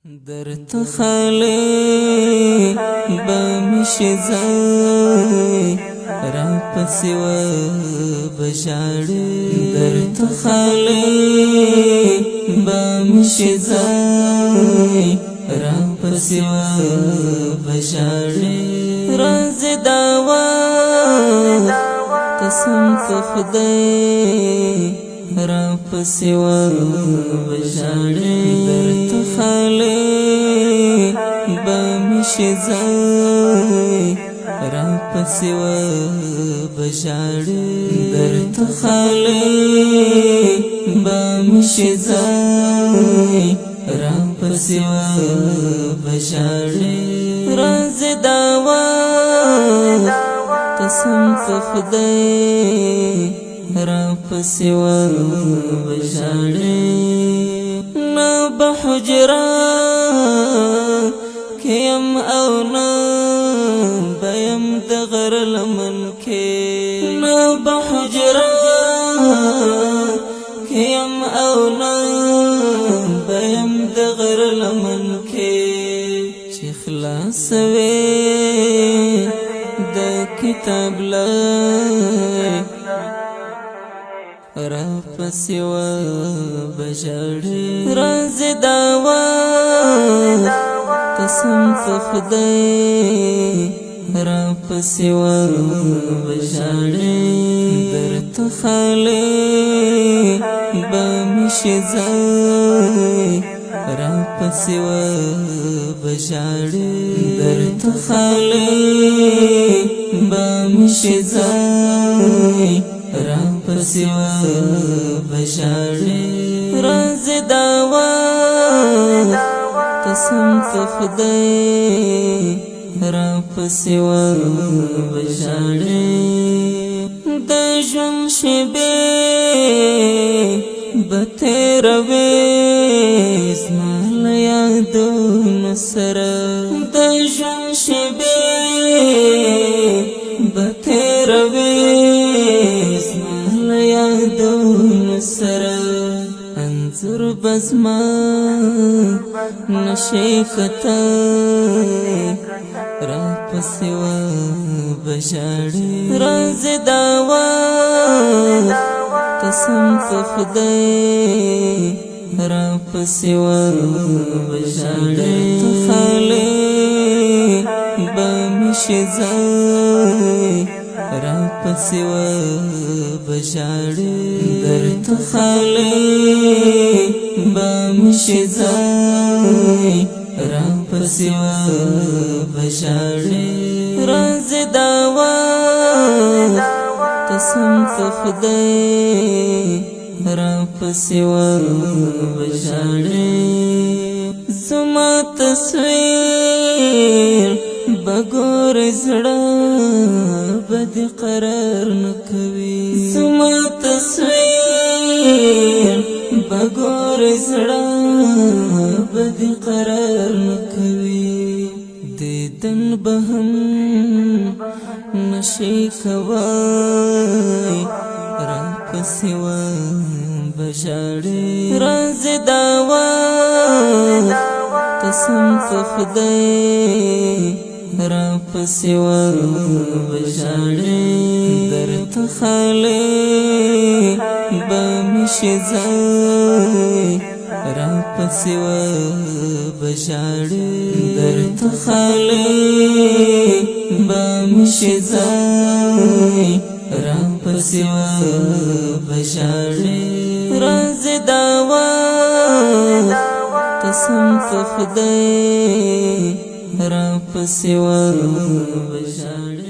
درت خالی بمشزای را پسیو بجاڑی درت خالی بمشزای را پسیو بجاڑی راز داوا قسم خدای را پسیو بجاڑی درت خالی بمشزای را پسیو بجاڑی درت خالی بمشزای را پسیو بجاڑی راز داوا قسم خدای را پسیو بجاڑی نا بحجرا کیم او نا بیم دغر لمن کے نا بحجرا کیم او نا بیم دغر لمن کے چی خلاص وی دا کتاب لای را پسیو بجاڑی راز داوا قسم خدای را پسیو بجاڑی درت خالی بمشزای را پسیو بجاڑی درت خالی بمشزای را پسیو بجاڑی راز داوا قسم خدای را پسیو بجاڑی د ژوند شیبې بتیروي زما له یادونو سره د ژوند شیبې بتیروي زما له یادونو سره انځور بزما نشي کتای را پسیو بجاڑی راز داوا قسم خدای را پسیو بجاڑی خالی بمشزای را پسیو بجاڑی درت خالی بمشزای را پسیو بجاڑی راز داوا قسم خدای را پسیو بجاڑی زما تصویر بگور زڑا بد قرار نکوی زما تصویر بگور زڑا بد قرار نکوی دیدن بهم نشی کوای را پسیو بجاڑی راز داوا قسم خدای را پسیو بجاڑی درت خالی بمشزای را پسیو بجاڑی درت خالی بمشزای را پسیو بجاڑی راز داوا قسم خدای را پسیو بجاڑی